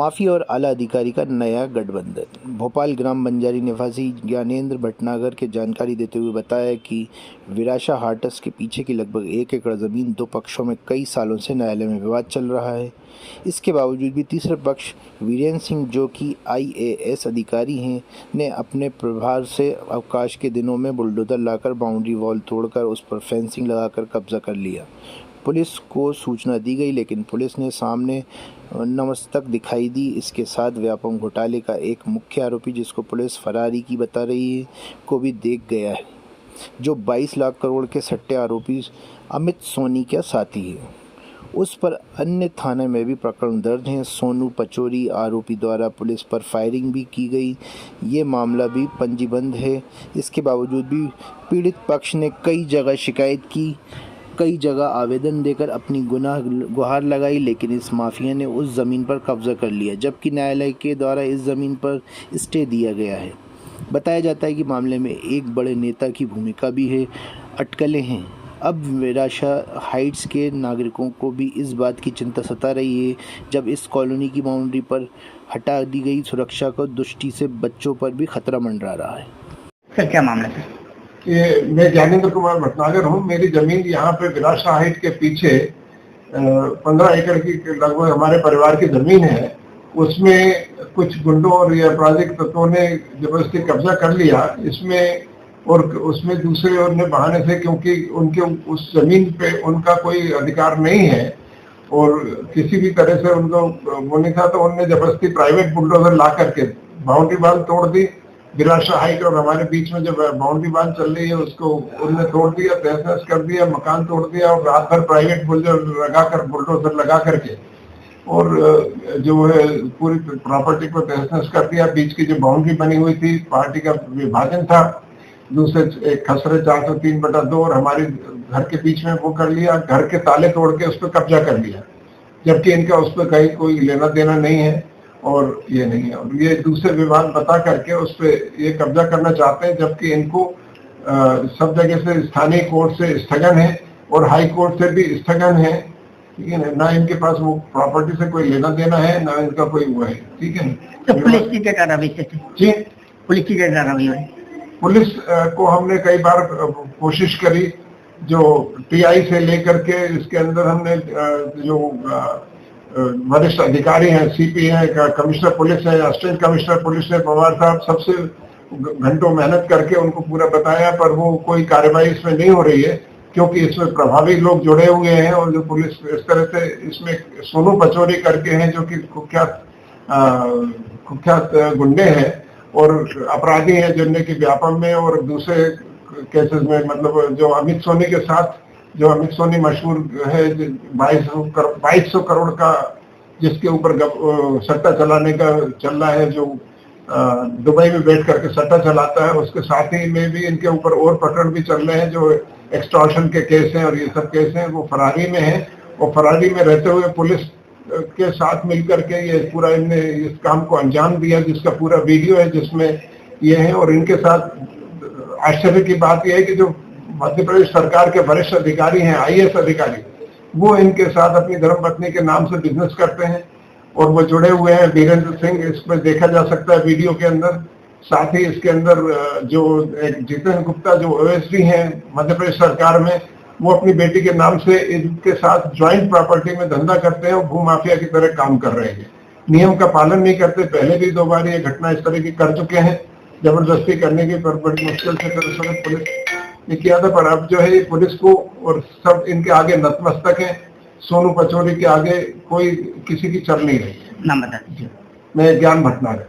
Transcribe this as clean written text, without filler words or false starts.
Mafia और आला अधिकारी का नया गठबंधन। भोपाल ग्राम बंजारी निवासी ज्ञानेंद्र भटनागर के जानकारी देते हुए बताया कि विराशा हाटस के पीछे की लगभग 1 एकड़ ज़मीन दो पक्षों में कई सालों से न्यायालय में विवाद चल रहा है। इसके बावजूद भी तीसरे पक्ष वीरेंद्र सिंह, जो कि IAS अधिकारी हैं, ने अपने प्रभार से अवकाश के दिनों में बुलडोजर लाकर बाउंड्री वॉल तोड़कर उस पर फेंसिंग लगाकर कब्जा कर लिया। पुलिस को सूचना दी गई, लेकिन पुलिस ने सामने नतमस्तक दिखाई दी। इसके साथ व्यापम घोटाले का एक मुख्य आरोपी, जिसको पुलिस फरारी की बता रही है, को भी देख गया है, जो 22 लाख करोड़ के सट्टे आरोपी अमित सोनी का साथी है। उस पर अन्य थाने में भी प्रकरण दर्ज हैं। सोनू पचौरी आरोपी द्वारा पुलिस पर फायरिंग भी की गई। ये मामला भी पंजीबद्ध है। इसके बावजूद भी पीड़ित पक्ष ने कई जगह शिकायत की, कई जगह आवेदन देकर अपनी गुहार लगाई, लेकिन इस माफिया ने उस ज़मीन पर कब्जा कर लिया, जबकि न्यायालय के द्वारा इस ज़मीन पर स्टे दिया गया है। बताया जाता है कि मामले में एक बड़े नेता की भूमिका भी है। अटकलें हैं। अब विराशा हाइट्स के नागरिकों को भी इस बात की चिंता सता रही है, जब इस कॉलोनी की बाउंड्री पर हटा दी गई सुरक्षा को दृष्टि से बच्चों पर भी खतरा मंडरा रहा है। सर, क्या मामला है? कि मैं ज्ञानेंद्र कुमार भटनागर हूँ। मेरी जमीन यहाँ पे विराशा हाइट के पीछे 15 एकड़ की लगभग हमारे परिवार की जमीन है। उसमें कुछ गुंडों और ये आपराधिक तत्वों ने जबरदस्ती कब्जा कर लिया इसमें, और उसमें दूसरे और ने बहाने से, क्योंकि उनके उस जमीन पे उनका कोई अधिकार नहीं है और किसी भी तरह से उनको वो नहीं था, तो उनने जबरदस्ती प्राइवेट बुलडोजर ला करके बाउंड्री वाल तोड़ दी। विराशा हाइट और हमारे बीच में जो बाउंड्री वाल चल रही है उसको उन्होंने तोड़ दिया, तहस-नहस कर दिया, मकान तोड़ दिया और रात भर प्राइवेट बुलडोजर लगा करके और जो है पूरी प्रॉपर्टी को तहस-नहस कर दिया। बीच की जो बाउंड्री बनी हुई थी, पार्टी का विभाजन था, दूसरे एक खसरे 403/2 और हमारे घर के बीच में वो कर लिया। घर के ताले तोड़ के उस पर कब्जा कर लिया, जबकि इनका उस पर कहीं कोई लेना देना नहीं है और ये नहीं है। और ये दूसरे विवाद बता करके उस पर ये कब्जा करना चाहते हैं, जबकि इनको सब जगह से स्थानीय कोर्ट से स्थगन है और हाई कोर्ट से भी स्थगन है। ठीक है ना, इनके पास वो प्रॉपर्टी से कोई लेना देना है, ना इनका कोई वो है। ठीक है ना। तो पुलिस की क्या कार्रवाई जी? पुलिस की क्या कार्रवाई हुई? पुलिस को हमने कई बार कोशिश करी, जो TI से लेकर के इसके अंदर हमने जो वरिष्ठ अधिकारी हैं, CP हैं, कमिश्नर पुलिस है, असिस्टेंट कमिश्नर पुलिस है, पवार साहब, सबसे घंटों मेहनत करके उनको पूरा बताया, पर वो कोई कार्रवाई इसमें नहीं हो रही है, क्योंकि इसमें प्रभावी लोग जुड़े हुए हैं। और जो पुलिस इस तरह से इसमें सोनू पचौरी करके हैं, जो कि कुख्यात गुंडे हैं और अपराधी हैं, जिनने की व्यापम में और दूसरे केसेस में, मतलब जो अमित सोनी के साथ, जो अमित सोनी मशहूर है 2200 करोड़ का जिसके ऊपर सट्टा चलाने का चल रहा है, जो दुबई में बैठ करके सट्टा चलाता है, उसके साथ ही में भी इनके ऊपर और प्रकरण भी चल रहे हैं, जो एक्सटॉर्शन के केस हैं और ये सब केस हैं। वो फरारी में है और फरारी में रहते हुए पुलिस के साथ मिलकर के ये पूरा इनने इस काम को अंजाम दिया, जिसका पूरा वीडियो है जिसमें ये है। और इनके साथ आश्चर्य की बात यह है कि जो मध्य प्रदेश सरकार के वरिष्ठ अधिकारी हैं, IAS अधिकारी, वो इनके साथ अपनी धर्मपत्नी के नाम से बिजनेस करते हैं और वो जुड़े हुए हैं। वीरेंद्र सिंह, इसमें देखा जा सकता है वीडियो के अंदर। साथ ही इसके अंदर जो एक जितेंद्र गुप्ता, जो OSD हैं मध्य प्रदेश सरकार में, वो अपनी बेटी के नाम से इनके साथ ज्वाइंट प्रॉपर्टी में धंधा करते हैं और भू माफिया की तरह काम कर रहे हैं। नियम का पालन नहीं करते। पहले भी 2 बार ये घटना इस तरह की कर चुके हैं, जबरदस्ती करने की, पर बड़ी मुश्किल से पुलिस ने किया था। पर अब जो है पुलिस को और सब इनके आगे नतमस्तक है। सोनू पचौरी के आगे कोई किसी की चल नहीं रही है। नाम बता दीजिए। मैं ज्ञान भटनागर।